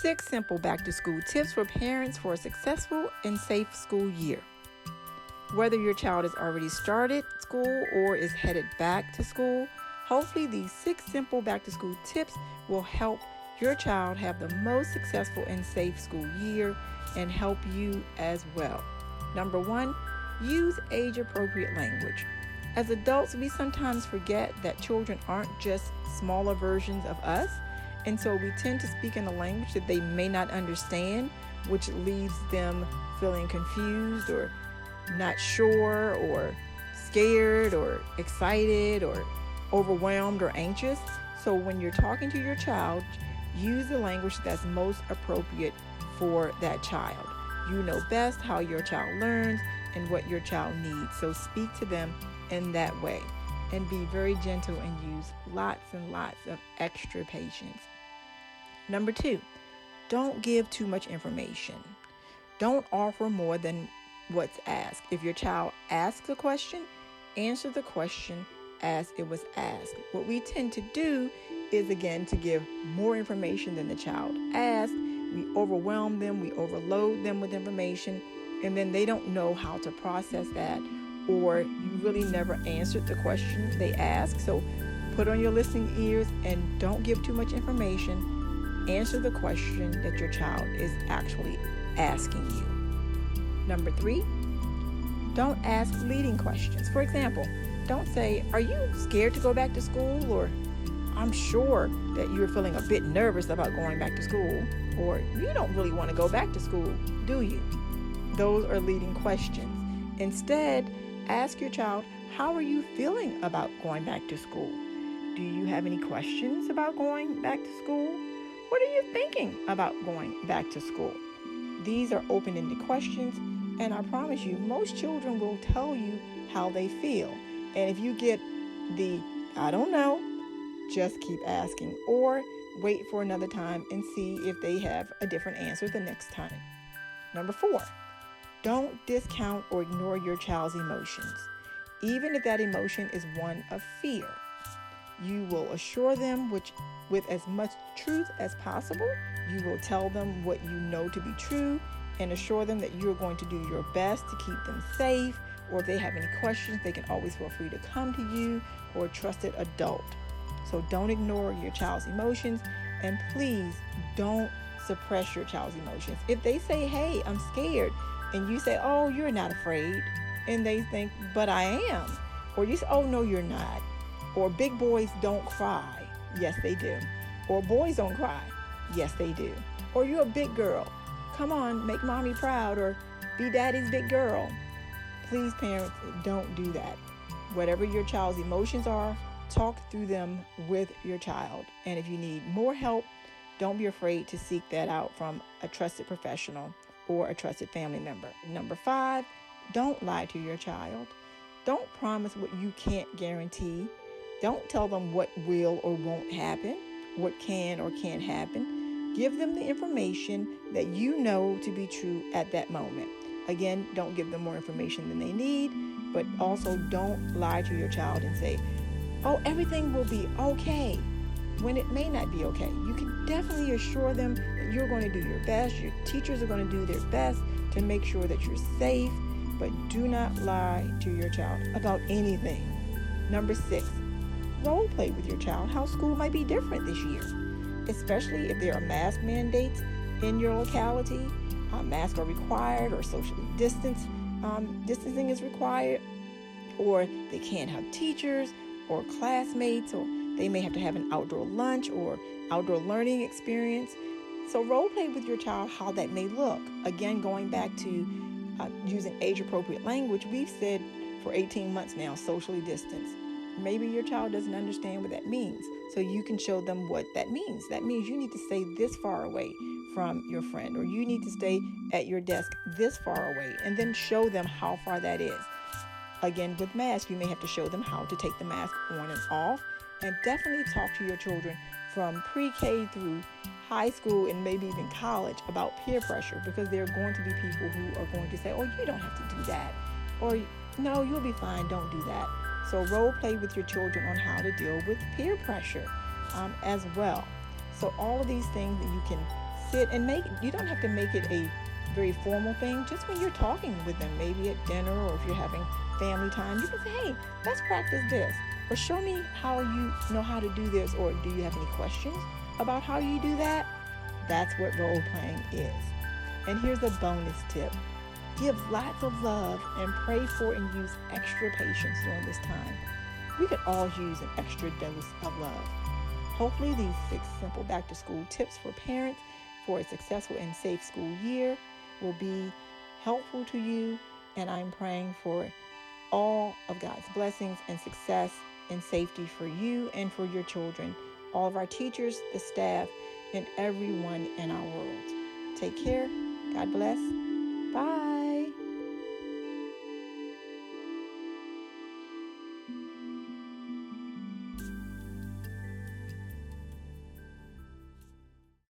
6 simple back-to-school tips for parents for a successful and safe school year. Whether your child has already started school or is headed back to school, hopefully these 6 simple back-to-school tips will help your child have the most successful and safe school year and help you as well. Number 1, use age-appropriate language. As adults, we sometimes forget that children aren't just smaller versions of us, and so we tend to speak in a language that they may not understand, which leaves them feeling confused or not sure or scared or excited or overwhelmed or anxious. So when you're talking to your child, use the language that's most appropriate for that child. You know best how your child learns and what your child needs. So speak to them in that way and be very gentle and use lots and lots of extra patience. Number 2, don't give too much information. Don't offer more than what's asked. If your child asks a question, answer the question as it was asked. What we tend to do is, again, to give more information than the child asked. We overwhelm them, we overload them with information, and then they don't know how to process that, or you really never answered the question they asked. So put on your listening ears and don't give too much information. Answer the question that your child is actually asking you. Number 3, don't ask leading questions. For example, don't say, "Are you scared to go back to school?" Or, "I'm sure that you're feeling a bit nervous about going back to school." Or, "You don't really want to go back to school, do you?" Those are leading questions. Instead, ask your child, "How are you feeling about going back to school? Do you have any questions about going back to school? What are you thinking about going back to school?" These are open-ended questions, and I promise you, most children will tell you how they feel. And if you get the "I don't know," just keep asking, or wait for another time and see if they have a different answer the next time. Number 4, don't discount or ignore your child's emotions, even if that emotion is one of fear. You will assure them with as much truth as possible. You will tell them what you know to be true and assure them that you're going to do your best to keep them safe, or if they have any questions, they can always feel free to come to you or a trusted adult. So don't ignore your child's emotions, and please don't suppress your child's emotions. If they say, "Hey, I'm scared," and you say, "Oh, you're not afraid," and they think, "But I am," or you say, "Oh, no, you're not," or "Big boys don't cry." Yes, they do. Or "Boys don't cry." Yes, they do. Or "You're a big girl. Come on, make mommy proud," or "Be daddy's big girl." Please, parents, don't do that. Whatever your child's emotions are, talk through them with your child. And if you need more help, don't be afraid to seek that out from a trusted professional or a trusted family member. Number 5, don't lie to your child. Don't promise what you can't guarantee. Don't tell them what will or won't happen, what can or can't happen. Give them the information that you know to be true at that moment. Again, don't give them more information than they need, but also don't lie to your child and say, "Oh, everything will be okay," when it may not be okay. You can definitely assure them that you're going to do your best. Your teachers are going to do their best to make sure that you're safe, but do not lie to your child about anything. Number 6, role play with your child how school might be different this year, especially if there are mask mandates in your locality. Masks are required, or socially distancing is required, or they can't have teachers or classmates, or they may have to have an outdoor lunch or outdoor learning experience. So role play with your child how that may look. Again, going back to using age-appropriate language, we've said for 18 months now, socially distanced. Maybe your child doesn't understand what that means, so you can show them what that means. That means you need to stay this far away from your friend, or you need to stay at your desk this far away, and then show them how far that is. Again, with masks, you may have to show them how to take the mask on and off, and definitely talk to your children from pre-K through high school and maybe even college about peer pressure, because there are going to be people who are going to say, "Oh, you don't have to do that," or "No, you'll be fine, don't do that." So role play with your children on how to deal with peer pressure as well. So all of these things that you can sit and you don't have to make it a very formal thing. Just when you're talking with them, maybe at dinner or if you're having family time, you can say, hey, let's practice this. Or show me how you know how to do this. Or do you have any questions about how you do that? That's what role playing is. And here's a bonus tip. Give lots of love and pray for and use extra patience during this time. We could all use an extra dose of love. Hopefully these 6 simple back to school tips for parents for a successful and safe school year will be helpful to you, and I'm praying for all of God's blessings and success and safety for you and for your children, all of our teachers, the staff, and everyone in our world. Take care. God bless. Bye.